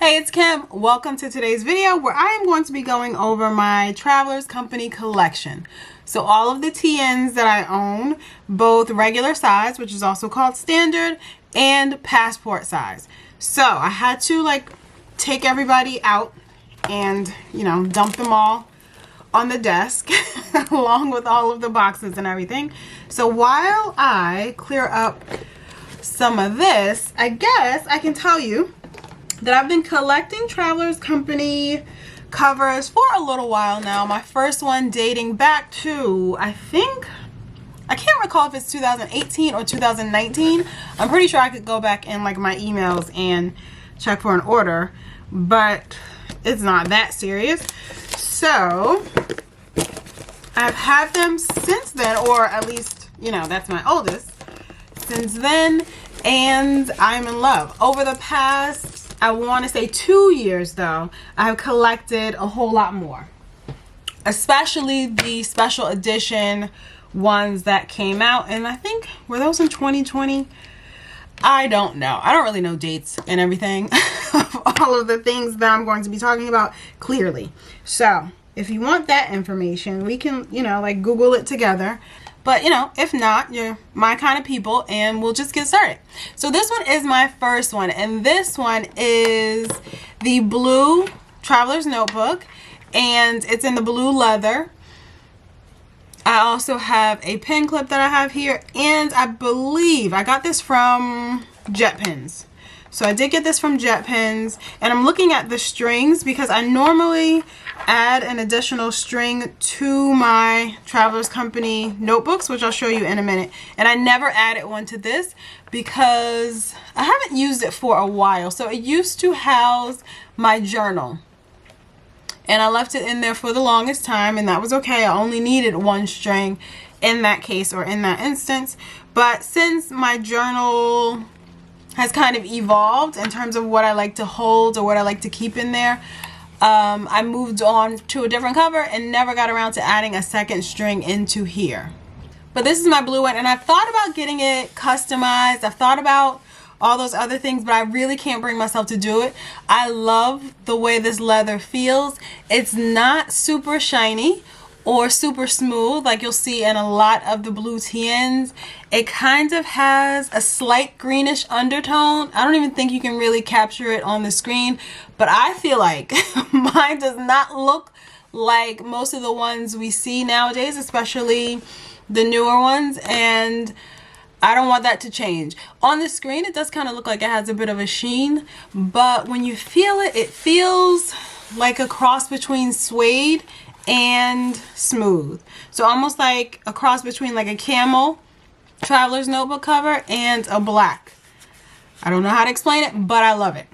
Hey, it's Kim. Welcome to today's video where I am going to be going over my Travelers Company collection. So all of the TNs that I own, both regular size, which is also called standard, and passport size. So I had to take everybody out and, dump them all on the desk along with all of the boxes and everything. So while I clear up some of this, I guess I can tell you that I've been collecting Travelers Company covers for a little while now. My first one dating back to, I can't recall if it's 2018 or 2019. I'm pretty sure I could go back in my emails and check for an order, but it's not that serious. So I've had them since then, or at least, that's my oldest, since then, and I'm in love. Over the past, I want to say 2 years though, I've collected a whole lot more, especially the special edition ones that came out, and I think, were those in 2020? I don't know. I don't really know dates and everything of all of the things that I'm going to be talking about clearly. So if you want that information, we can, Google it together. But, if not, you're my kind of people, and we'll just get started. So this one is my first one, and this one is the blue Traveler's Notebook, and it's in the blue leather. I also have a pin clip that I have here, and I believe I got this from Jet Pins. So I did get this from Jet Pins, and I'm looking at the strings because I normally add an additional string to my Travelers Company notebooks, which I'll show you in a minute. And I never added one to this because I haven't used it for a while. So it used to house my journal, and I left it in there for the longest time, and that was okay. I only needed one string in that case, or in that instance. But since my journal has kind of evolved in terms of what I like to hold or what I like to keep in there, I moved on to a different cover and never got around to adding a second string into here. But this is my blue one, and I've thought about getting it customized. I've thought about all those other things, but I really can't bring myself to do it. I love the way this leather feels. It's not super shiny or super smooth like you'll see in a lot of the blue TNs. It kind of has a slight greenish undertone. I don't even think you can really capture it on the screen, but I feel like mine does not look like most of the ones we see nowadays, especially the newer ones, and I don't want that to change. On the screen, it does kind of look like it has a bit of a sheen, but when you feel it, it feels like a cross between suede and smooth. So almost like a cross between a camel Traveler's Notebook cover and a black. I don't know how to explain it, but I love it.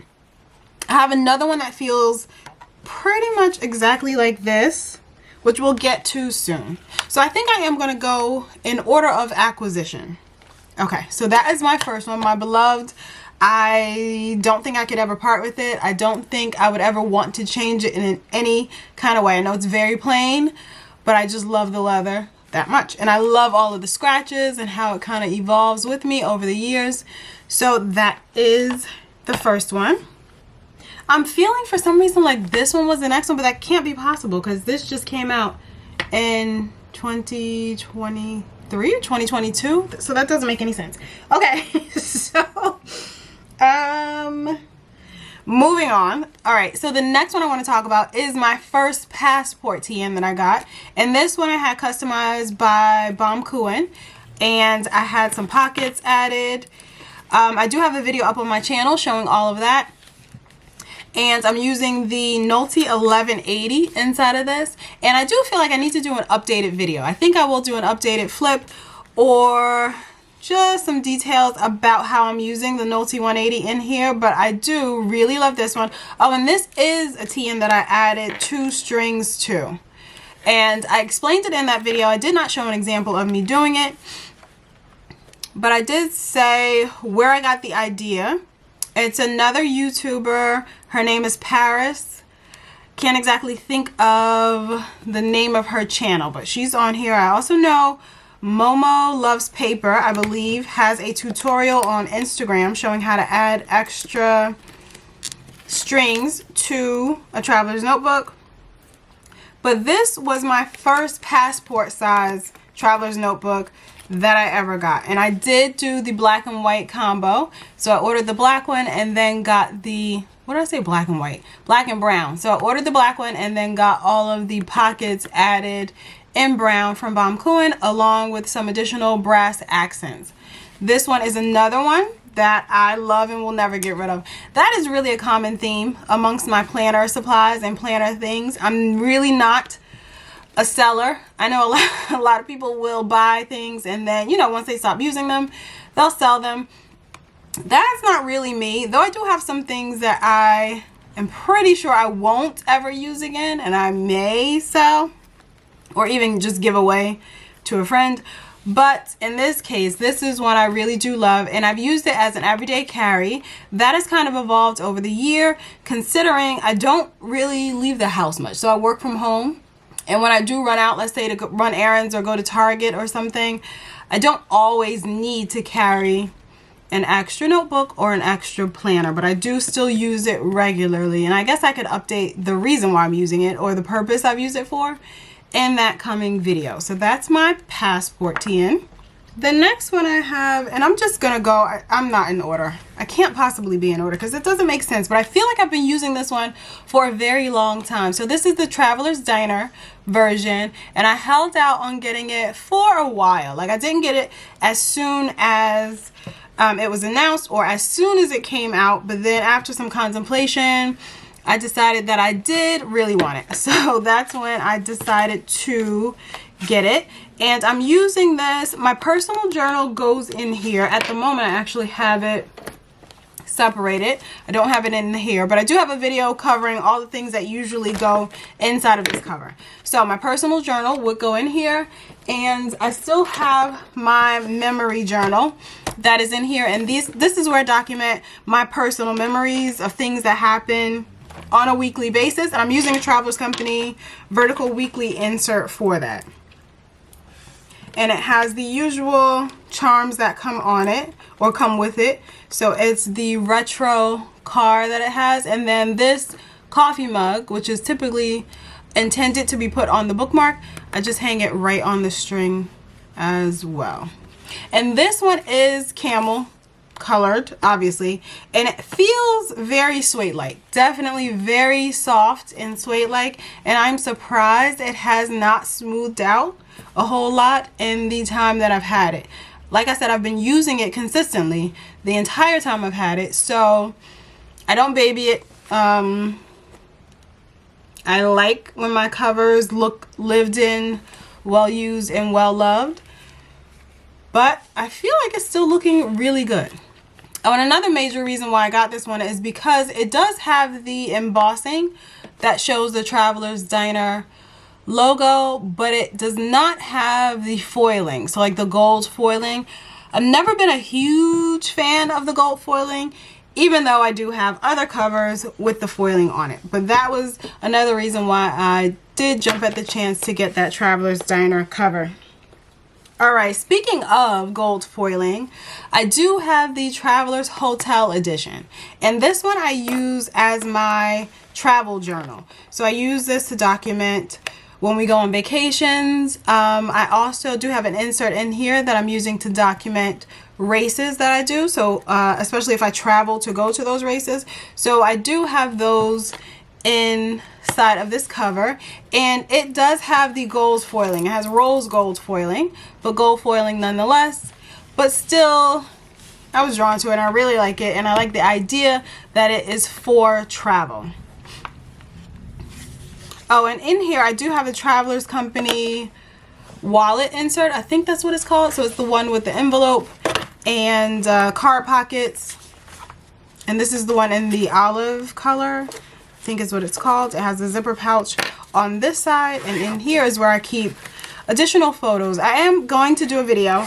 I have another one that feels pretty much exactly like this, which we'll get to soon. So I think I am going to go in order of acquisition. Okay, so that is my first one, my beloved. I don't think I could ever part with it. I don't think I would ever want to change it in any kind of way. I know it's very plain, but I just love the leather that much. And I love all of the scratches and how it kind of evolves with me over the years. So that is the first one. I'm feeling for some reason like this one was the next one, but that can't be possible because this just came out in 2023 or 2022. So that doesn't make any sense. Okay, so moving on. All right, so the next one I want to talk about is my first passport TN that I got, and this one I had customized by Bomb Kuin, and I had some pockets added. I do have a video up on my channel showing all of that, and I'm using the Nolte 1180 inside of this, and I do feel like I need to do an updated video. I think I will do an updated flip or just some details about how I'm using the Nolte 180 in here, but I do really love this one. Oh, and this is a TN that I added 2 strings to, and I explained it in that video. I did not show an example of me doing it, but I did say where I got the idea. It's another YouTuber. Her name is Paris. Can't exactly think of the name of her channel, but she's on here. I also know Momo Loves Paper, I believe, has a tutorial on Instagram showing how to add extra strings to a traveler's notebook. But this was my first passport size traveler's notebook that I ever got. And I did do the black and white combo. So I ordered the black one and then got the, what did I say, black and white? Black and brown. So I ordered the black one and then got all of the pockets added in brown from Baum Kuhn, along with some additional brass accents. This one is another one that I love and will never get rid of. That is really a common theme amongst my planner supplies and planner things. I'm really not a seller. I know a lot of people will buy things and then, you know, once they stop using them, they'll sell them. That's not really me, though I do have some things that I am pretty sure I won't ever use again and I may sell or even just give away to a friend. But in this case, this is one I really do love, and I've used it as an everyday carry. That has kind of evolved over the year, considering I don't really leave the house much. So I work from home, and when I do run out, let's say to run errands or go to Target or something, I don't always need to carry an extra notebook or an extra planner, but I do still use it regularly. And I guess I could update the reason why I'm using it or the purpose I've used it for in that coming video. So that's my passport TN. The next one I have, and I'm just gonna go, I'm not in order. I can't possibly be in order because it doesn't make sense, but I feel like I've been using this one for a very long time. So this is the Traveler's Diner version, and I held out on getting it for a while. Like, I didn't get it as soon as it was announced or as soon as it came out, but then after some contemplation, I decided that I did really want it. So that's when I decided to get it. And I'm using this. My personal journal goes in here. At the moment, I actually have it separated. I don't have it in here, but I do have a video covering all the things that usually go inside of this cover. So my personal journal would go in here, and I still have my memory journal that is in here. And this is where I document my personal memories of things that happen on a weekly basis, and I'm using a Travelers Company vertical weekly insert for that. And it has the usual charms that come on it or come with it. So it's the retro car that it has, and then this coffee mug, which is typically intended to be put on the bookmark, I just hang it right on the string as well. And this one is camel colored, obviously, and it feels very suede-like, definitely very soft and suede-like, and I'm surprised it has not smoothed out a whole lot in the time that I've had it. Like I said, I've been using it consistently the entire time I've had it, so I don't baby it. I like when my covers look lived in, well used, and well loved, but I feel like it's still looking really good. Oh, and another major reason why I got this one is because it does have the embossing that shows the Traveler's Diner logo, but it does not have the foiling. So like the gold foiling. I've never been a huge fan of the gold foiling, even though I do have other covers with the foiling on it. But that was another reason why I did jump at the chance to get that Traveler's Diner cover. Alright, speaking of gold foiling, I do have the Traveler's Hotel edition. And this one I use as my travel journal. So I use this to document when we go on vacations. I also do have an insert in here that I'm using to document races that I do. So especially if I travel to go to those races. So I do have those inside of this cover, and it does have the gold foiling. It has rose gold foiling, but gold foiling nonetheless. But still, I was drawn to it and I really like it, and I like the idea that it is for travel. Oh, and in here I do have a Travelers Company wallet insert. I think that's what it's called. So it's the one with the envelope and card pockets, and this is the one in the olive color, I think is what it's called. It has a zipper pouch on this side, and in here is where I keep additional photos. I am going to do a video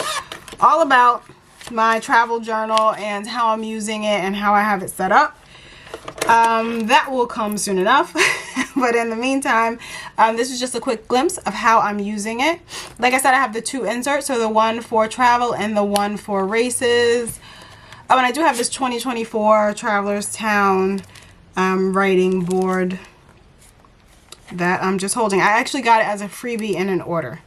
all about my travel journal and how I'm using it and how I have it set up. That will come soon enough. But in the meantime, this is just a quick glimpse of how I'm using it. Like I said, I have the two inserts, so the one for travel and the one for races. Oh, and I do have this 2024 Travelers Town writing board that I'm just holding. I actually got it as a freebie in an order,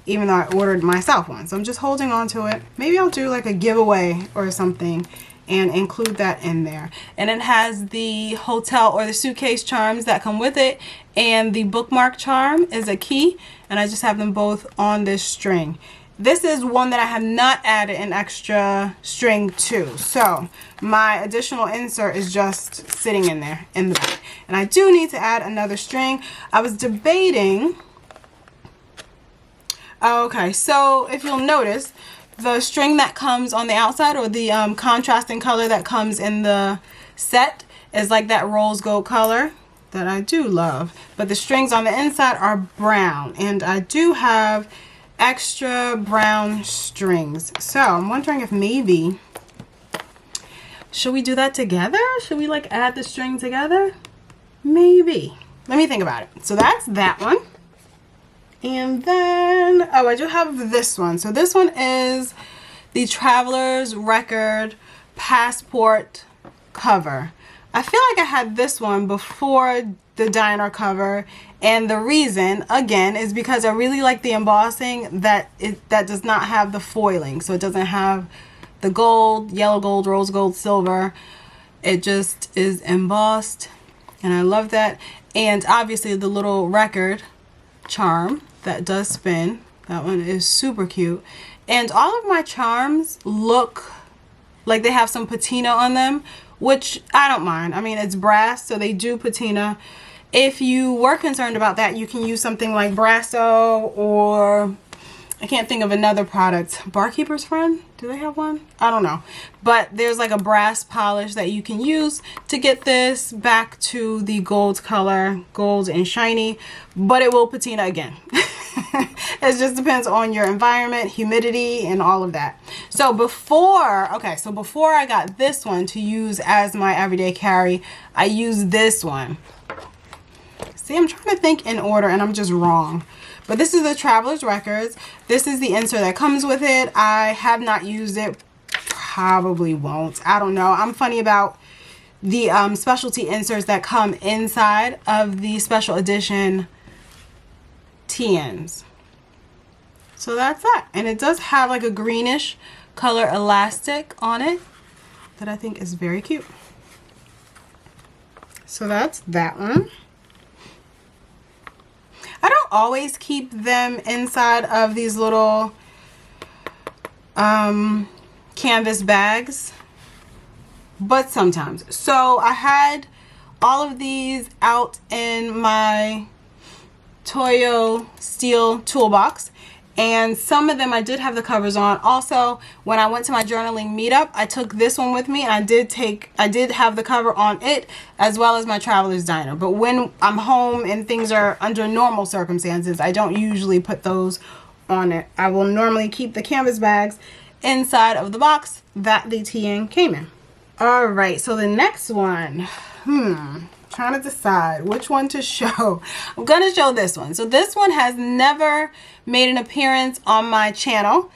even though I ordered myself one. So I'm just holding on to it. Maybe I'll do like a giveaway or something and include that in there. And it has the hotel or the suitcase charms that come with it, and the bookmark charm is a key, and I just have them both on this string. This is one that I have not added an extra string to, so my additional insert is just sitting in there in the back. And I do need to add another string. I was debating. Okay, so if you'll notice, the string that comes on the outside, or the contrasting color that comes in the set, is like that rose gold color that I do love. But the strings on the inside are brown, and I do have extra brown strings. So I'm wondering if maybe, should we do that together? Should we like add the string together? Maybe. Let me think about it. So that's that one. And then, oh, I do have this one. So this one is the Traveler's Record Passport cover. I feel like I had this one before the diner cover, and the reason, again, is because I really like the embossing that does not have the foiling. So it doesn't have the gold, yellow gold, rose gold, silver. It just is embossed, and I love that. And obviously the little record charm that does spin, that one is super cute. And all of my charms look like they have some patina on them, which I don't mind. I mean, it's brass, so they do patina. If you were concerned about that, you can use something like Brasso, or I can't think of another product. Barkeeper's Friend? Do they have one? I don't know. But there's like a brass polish that you can use to get this back to the gold color, gold and shiny, but it will patina again. It just depends on your environment, humidity, and all of that. So before I got this one to use as my everyday carry, I used this one. See, I'm trying to think in order and I'm just wrong. But this is the Traveler's Records. This is the insert that comes with it. I have not used it. Probably won't. I don't know. I'm funny about the specialty inserts that come inside of the special edition TNs. So that's that. And it does have like a greenish color elastic on it that I think is very cute. So that's that one. I don't always keep them inside of these little canvas bags, but sometimes. So I had all of these out in my Toyo steel toolbox, and some of them I did have the covers on. Also, when I went to my journaling meetup, I took this one with me, and I did have the cover on it, as well as my Traveler's Diner. But when I'm home and things are under normal circumstances, I don't usually put those on it. I will normally keep the canvas bags inside of the box that the TN came in. All right, so the next one, trying to decide which one to show. I'm gonna show this one. So this one has never made an appearance on my channel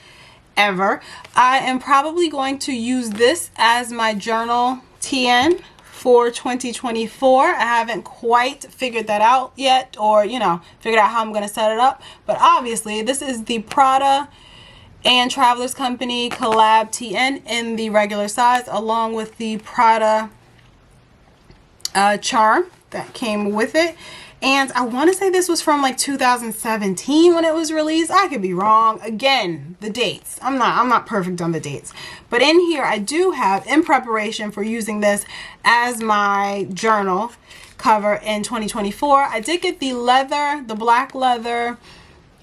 ever. I am probably going to use this as my journal TN for 2024. I haven't quite figured that out yet, or figured out how I'm gonna set it up, but obviously this is the Prada and Travelers Company collab TN in the regular size, along with the Prada charm that came with it. And I want to say this was from like 2017 when it was released. I could be wrong. Again, the dates, I'm not perfect on the dates, but in here I do have, in preparation for using this as my journal cover in 2024, I did get the black leather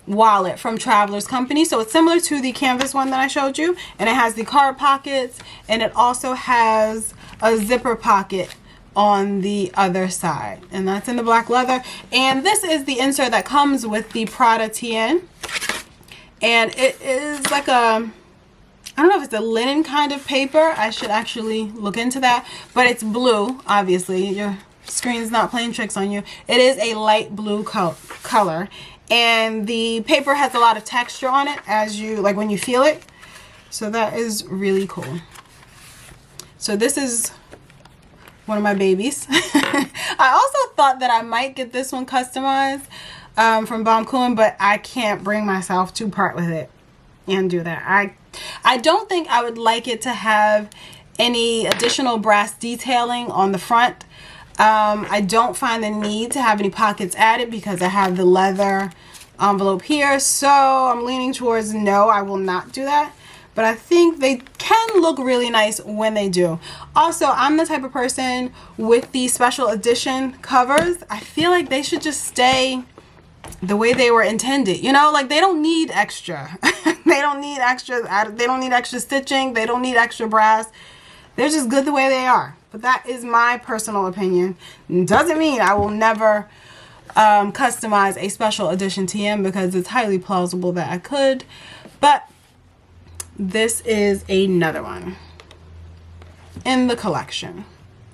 wallet from Travelers Company. So it's similar to the canvas one that I showed you, and it has the card pockets, and it also has a zipper pocket on the other side, and that's in the black leather. And this is the insert that comes with the Prada TN, and it is like a, I don't know if it's a linen kind of paper. I should actually look into that, but it's blue. Obviously your screen's not playing tricks on you. It is a light blue color, and the paper has a lot of texture on it as you like when you feel it. So that is really cool. So this is one of my babies. I also thought that I might get this one customized from Baumkuchen, but I can't bring myself to part with it and do that. I don't think I would like it to have any additional brass detailing on the front. I don't find the need to have any pockets added because I have the leather envelope here, so I'm leaning towards no, I will not do that. But I think they can look really nice when they do. Also, I'm the type of person with the special edition covers, I feel like they should just stay the way they were intended. You know, like they don't need extra. They don't need extra stitching. They don't need extra brass. They're just good the way they are. But that is my personal opinion. Doesn't mean I will never customize a special edition TN, because it's highly plausible that I could. But this is another one in the collection.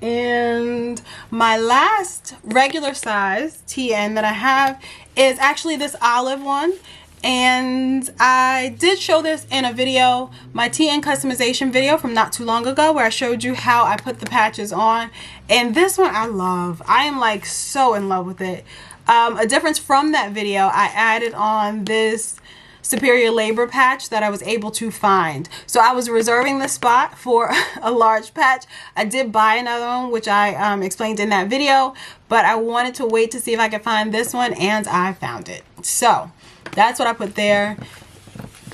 And my last regular size TN that I have is actually this olive one. And I did show this in a video, my TN customization video from not too long ago, where I showed you how I put the patches on. And this one I love. I am like so in love with it. A difference from that video, I added on this superior labor patch that I was able to find. So I was reserving the spot for a large patch. I did buy another one, which I explained in that video, but I wanted to wait to see if I could find this one, and I found it. So that's what I put there.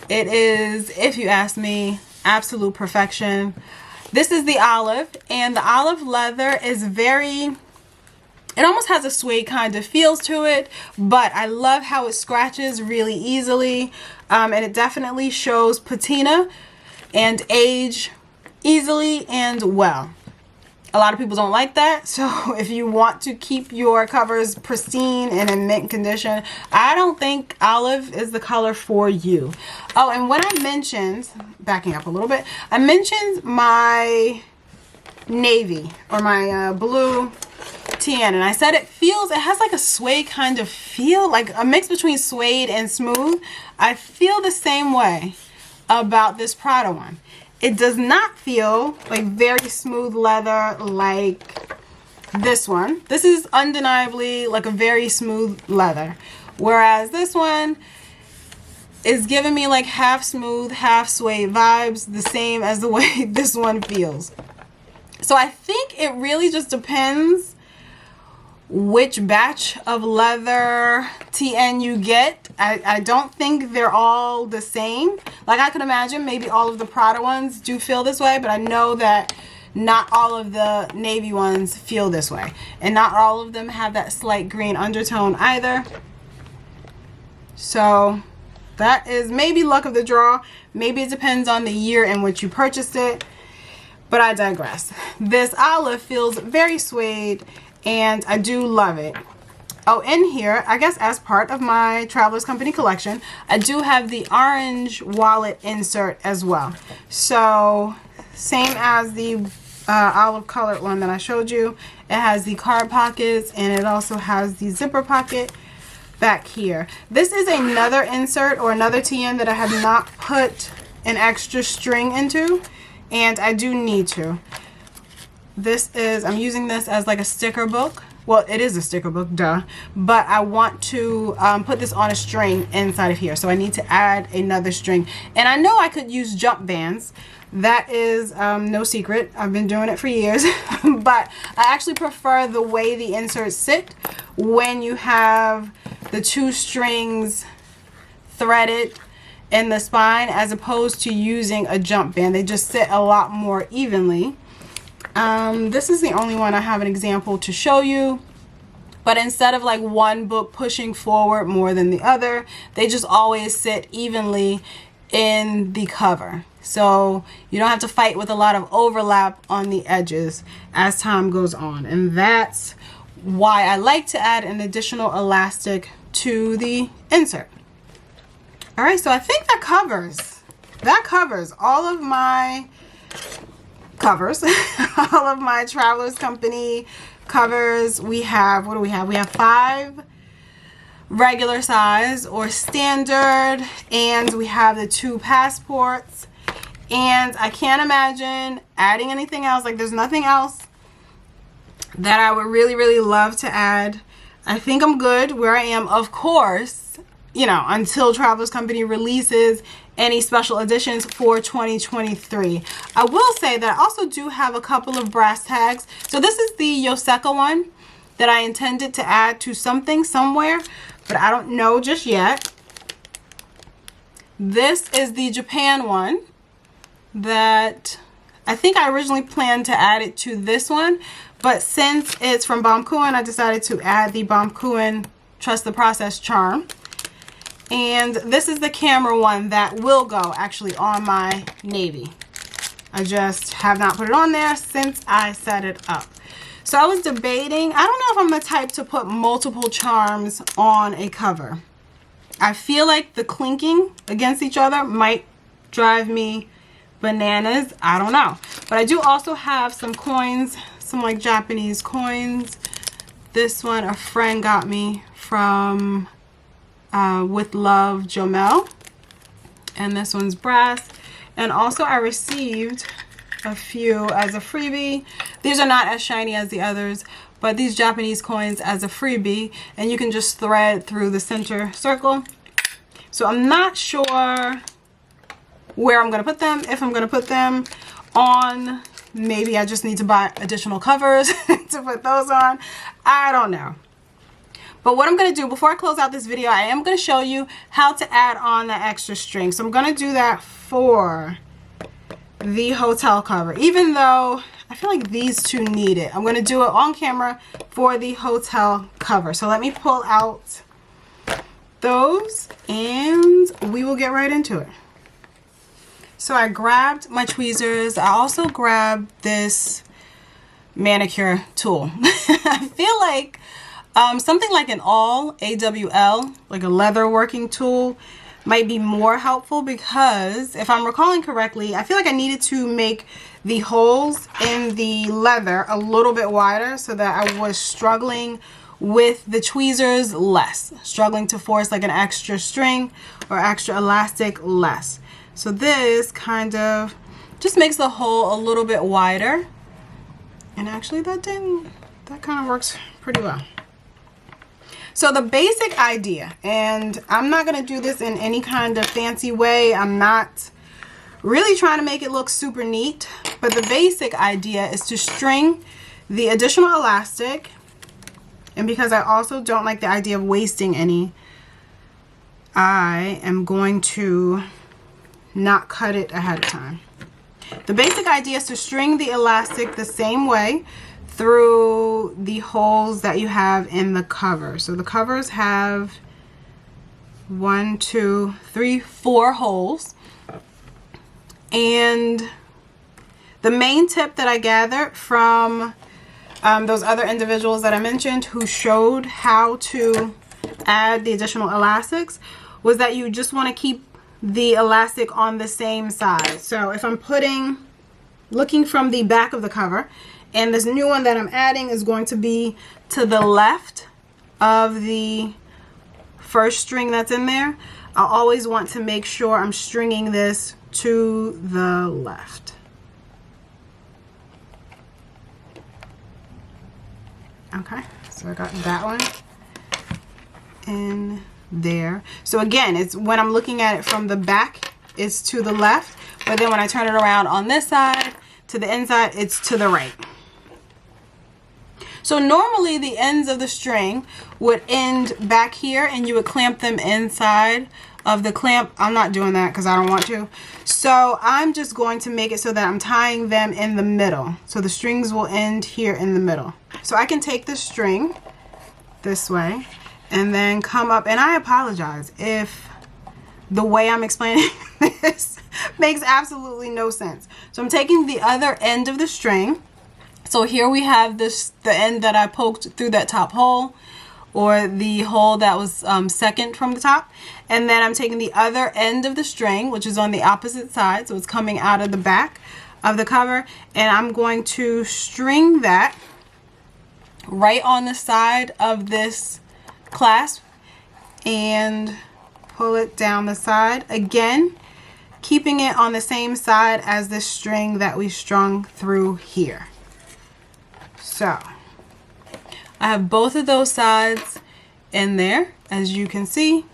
It is, if you ask me, absolute perfection. This is the olive, and the olive leather is very, it almost has a suede kind of feels to it, but I love how it scratches really easily, and it definitely shows patina and age easily and well. A lot of people don't like that, so if you want to keep your covers pristine and in mint condition, I don't think olive is the color for you. Oh, and when I mentioned, backing up a little bit, I mentioned my navy or my blue TN, and I said it has like a suede kind of feel, like a mix between suede and smooth. I feel the same way about this Prada one. It does not feel like very smooth leather like this one. This is undeniably like a very smooth leather, whereas this one is giving me like half smooth, half suede vibes, the same as the way this one feels. So I think it really just depends which batch of leather TN you get. I don't think they're all the same. Like I could imagine maybe all of the Prada ones do feel this way, but I know that not all of the navy ones feel this way. And not all of them have that slight green undertone either. So that is maybe luck of the draw. Maybe it depends on the year in which you purchased it. But I digress. This olive feels very suede, and I do love it. Oh, in here, I guess as part of my Travelers Company collection, I do have the orange wallet insert as well. So, same as the olive colored one that I showed you. It has the card pockets, and it also has the zipper pocket back here. This is another insert or another TN that I have not put an extra string into, and I do need to. This is, I'm using this as like a sticker book. Well, it is a sticker book, duh. But I want to put this on a string inside of here. So I need to add another string. And I know I could use jump bands. That is no secret. I've been doing it for years. But I actually prefer the way the inserts sit when you have the two strings threaded in the spine, as opposed to using a jump band. They just sit a lot more evenly. This is the only one I have an example to show you, but instead of like one book pushing forward more than the other, they just always sit evenly in the cover. So you don't have to fight with a lot of overlap on the edges as time goes on. And that's why I like to add an additional elastic to the insert. All right, so I think that covers all of my covers, all of my Travelers Company covers. We have, what do we have? We have 5 regular size or standard, and we have the 2 passports. And I can't imagine adding anything else. Like, there's nothing else that I would really, really love to add. I think I'm good where I am, of course, you know, until Travelers Company releases any special editions for 2023. I will say that I also do have a couple of brass tags. So this is the Yoseka one that I intended to add to something somewhere, but I don't know just yet. This is the Japan one that I think I originally planned to add it to this one, but since it's from Baumkuchen, I decided to add the Baumkuchen Trust the Process charm. And this is the camera one that will go actually on my navy. I just have not put it on there since I set it up. So I was debating, I don't know if I'm the type to put multiple charms on a cover. I feel like the clinking against each other might drive me bananas. I don't know. But I do also have some coins, some like Japanese coins. This one a friend got me from With Love Jomel, and this one's brass. And also I received a few as a freebie. These are not as shiny as the others, but these Japanese coins as a freebie, and you can just thread through the center circle. So I'm not sure where I'm gonna put them, if I'm gonna put them on. Maybe I just need to buy additional covers to put those on. I don't know. But what I'm going to do before I close out this video, I am going to show you how to add on the extra string. So I'm going to do that for the hotel cover, even though I feel like these two need it. I'm going to do it on camera for the hotel cover. So let me pull out those and we will get right into it. So I grabbed my tweezers. I also grabbed this manicure tool. I feel like something like an AWL, like a leather working tool, might be more helpful, because if I'm recalling correctly, I feel like I needed to make the holes in the leather a little bit wider so that I was struggling with the tweezers less, struggling to force like an extra string or extra elastic less. So this kind of just makes the hole a little bit wider, and actually that kind of works pretty well. So the basic idea, and I'm not going to do this in any kind of fancy way. I'm not really trying to make it look super neat, but the basic idea is to string the additional elastic. And because I also don't like the idea of wasting any, I am going to not cut it ahead of time. The basic idea is to string the elastic the same way through the holes that you have in the cover. So the covers have 1, 2, 3, 4 holes. And the main tip that I gathered from those other individuals that I mentioned who showed how to add the additional elastics was that you just want to keep the elastic on the same side. So if I'm looking from the back of the cover, and this new one that I'm adding is going to be to the left of the first string that's in there, I always want to make sure I'm stringing this to the left. Okay, so I got that one in there. So again, it's when I'm looking at it from the back, it's to the left, but then when I turn it around on this side to the inside, it's to the right. So normally the ends of the string would end back here and you would clamp them inside of the clamp. I'm not doing that because I don't want to. So I'm just going to make it so that I'm tying them in the middle. So the strings will end here in the middle. So I can take the string this way and then come up, and I apologize if the way I'm explaining this makes absolutely no sense. So I'm taking the other end of the string. So here we have the end that I poked through that top hole, or the hole that was second from the top, and then I'm taking the other end of the string, which is on the opposite side, so it's coming out of the back of the cover, and I'm going to string that right on the side of this clasp and pull it down the side, again keeping it on the same side as the string that we strung through here. So I have both of those sides in there, as you can see.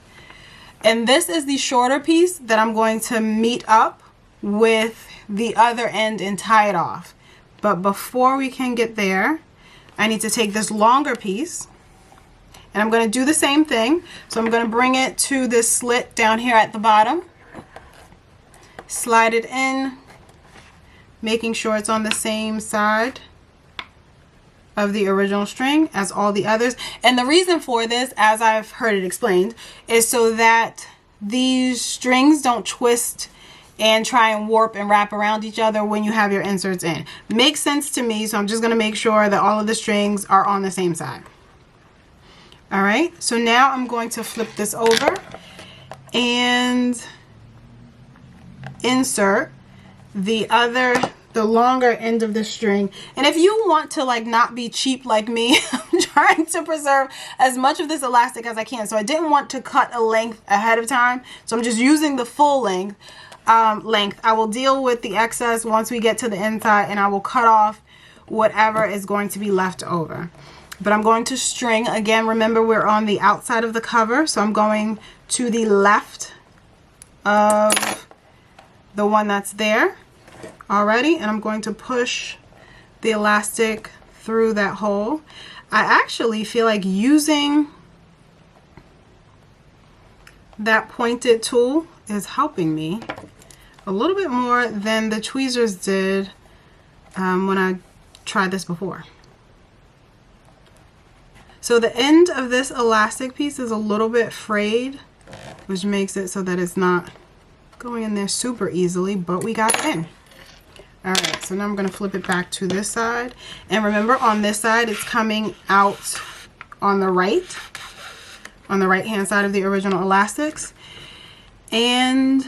And this is the shorter piece that I'm going to meet up with the other end and tie it off. But before we can get there, I need to take this longer piece, and I'm going to do the same thing. So I'm going to bring it to this slit down here at the bottom, slide it in, making sure it's on the same side of the original string as all the others. And the reason for this, as I've heard it explained, is so that these strings don't twist and try and warp and wrap around each other when you have your inserts in. Makes sense to me, so I'm just going to make sure that all of the strings are on the same side. All right, so now I'm going to flip this over and insert the longer end of the string. And if you want to like not be cheap like me, I'm trying to preserve as much of this elastic as I can. So I didn't want to cut a length ahead of time, so I'm just using the full length. I will deal with the excess once we get to the inside, and I will cut off whatever is going to be left over. But I'm going to string again. Remember, we're on the outside of the cover, so I'm going to the left of the one that's there already, and I'm going to push the elastic through that hole. I actually feel like using that pointed tool is helping me a little bit more than the tweezers did when I tried this before. So the end of this elastic piece is a little bit frayed, which makes it so that it's not going in there super easily, but we got it in. All right, so now I'm going to flip it back to this side. And remember, on this side, it's coming out on the right-hand side of the original elastics. And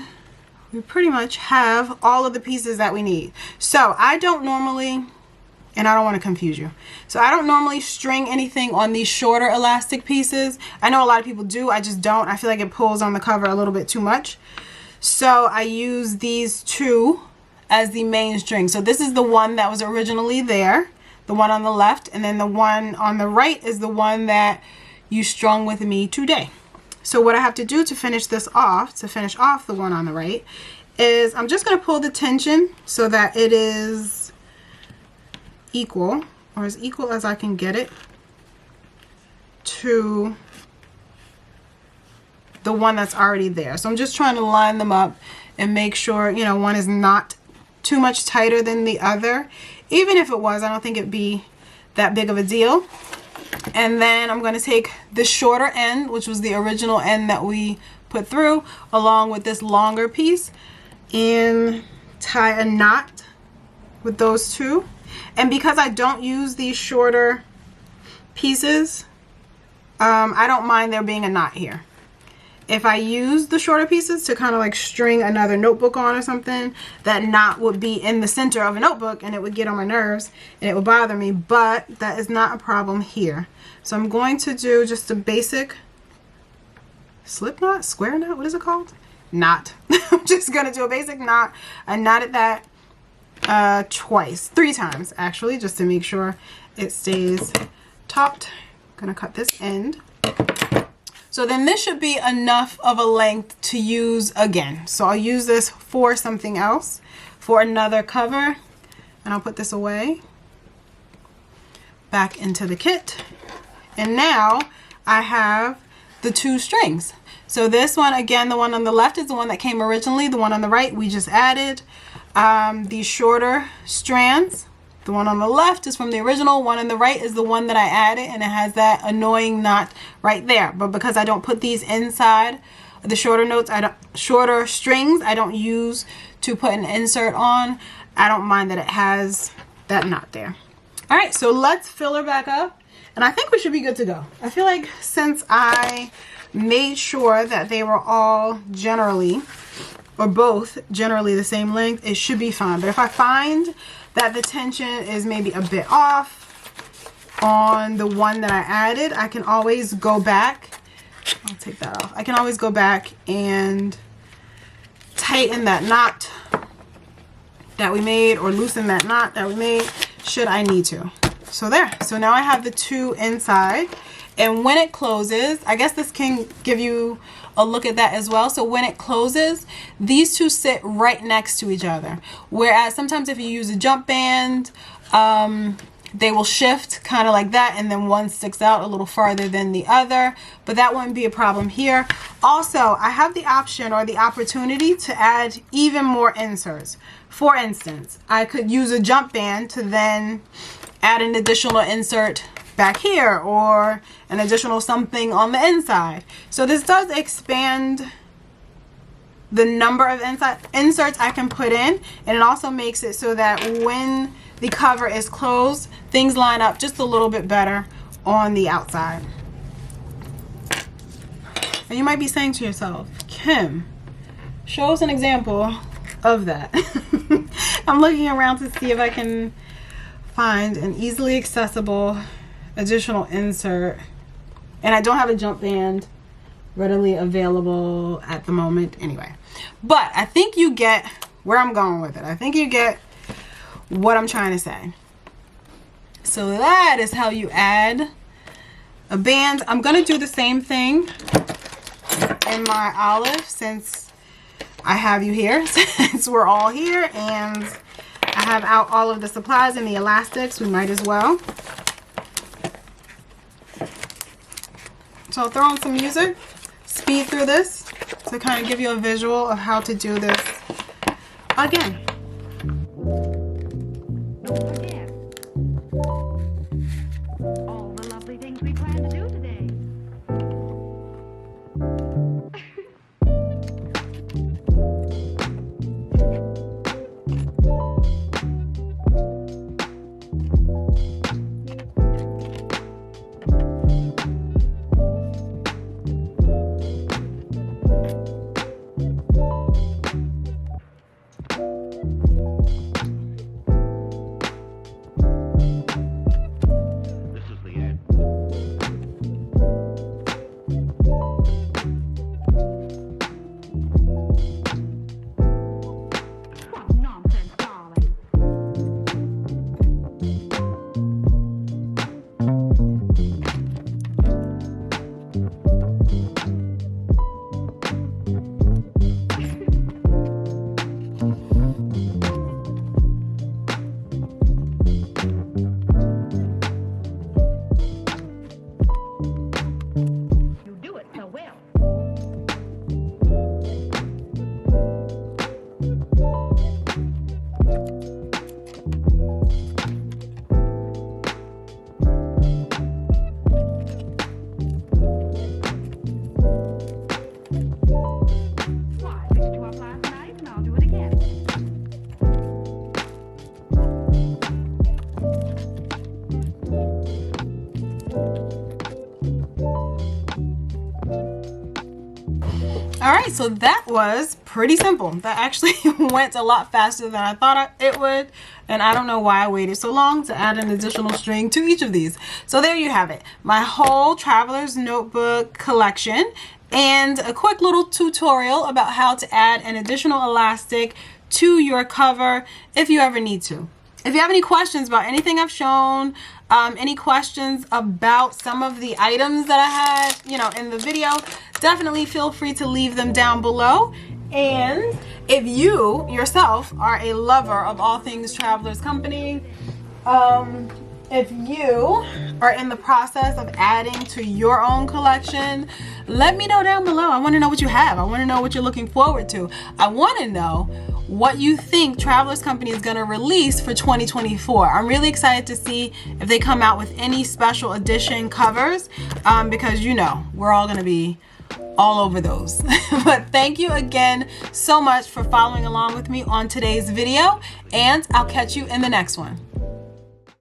we pretty much have all of the pieces that we need. So I don't normally, and I don't want to confuse you, so I don't normally string anything on these shorter elastic pieces. I know a lot of people do, I just don't. I feel like it pulls on the cover a little bit too much. So I use these two as the main string. So this is the one that was originally there, the one on the left, and then the one on the right is the one that you strung with me today. So what I have to do to finish this off, to finish off the one on the right, is I'm just going to pull the tension so that it is equal, or as equal as I can get it, to the one that's already there. So I'm just trying to line them up and make sure, you know, one is not too much tighter than the other. Even if it was, I don't think it'd be that big of a deal. And then I'm going to take the shorter end, which was the original end that we put through, along with this longer piece, and tie a knot with those two. And because I don't use these shorter pieces, I don't mind there being a knot here. If I use the shorter pieces to kind of like string another notebook on or something, that knot would be in the center of a notebook and it would get on my nerves and it would bother me, but that is not a problem here. So I'm going to do just a basic slip knot, square knot, what is it called? Knot. I'm just going to do a basic knot. I knotted that three times actually, just to make sure it stays topped. I'm going to cut this end. So then this should be enough of a length to use again. So I'll use this for something else, for another cover, and I'll put this away back into the kit. And now I have the two strings. So this one, again, the one on the left is the one that came originally. The one on the right, we just added these shorter strands. The one on the left is from the original. One on the right is the one that I added, and it has that annoying knot right there. But because I don't put these inside the shorter strings, I don't use to put an insert on, I don't mind that it has that knot there. All right, so let's fill her back up, and I think we should be good to go. I feel like since I made sure that they were all generally, or both generally the same length, it should be fine. But if I find that the tension is maybe a bit off on the one that I added, I can always go back. I'll take that off. I can always go back and tighten that knot that we made, or loosen that knot that we made, should I need to. So there. So now I have the two inside. And when it closes, I guess this can give you a look at that as well. So when it closes, these two sit right next to each other. Whereas sometimes if you use a jump band, they will shift kind of like that, and then one sticks out a little farther than the other, but that wouldn't be a problem here. Also, I have the option or the opportunity to add even more inserts. For instance, I could use a jump band to then add an additional insert back here, or an additional something on the inside. So this does expand the number of inserts I can put in, and it also makes it so that when the cover is closed, things line up just a little bit better on the outside. And you might be saying to yourself, Kim, show us an example of that. I'm looking around to see if I can find an easily accessible additional insert, and I don't have a jump band readily available at the moment anyway. But I think you get where I'm going with it. I think you get what I'm trying to say. So that is how you add a band. I'm gonna do the same thing in my olive, since I have you here, since we're all here and I have out all of the supplies and the elastics, we might as well. So I'll throw on some music, speed through this to kind of give you a visual of how to do this again. All the lovely things we plan to do today. Alright, so that was pretty simple. That actually went a lot faster than I thought it would, and I don't know why I waited so long to add an additional string to each of these. So there you have it, my whole Traveler's Notebook collection, and a quick little tutorial about how to add an additional elastic to your cover if you ever need to. If you have any questions about anything I've shown, any questions about some of the items that I had, you know, in the video, definitely feel free to leave them down below. And if you yourself are a lover of all things Travelers Company, if you are in the process of adding to your own collection, let me know down below. I want to know what you have. I want to know what you're looking forward to. I want to know what you think Travelers Company is going to release for 2024. I'm really excited to see if they come out with any special edition covers, because you know we're all going to be all over those. But thank you again so much for following along with me on today's video, and I'll catch you in the next one.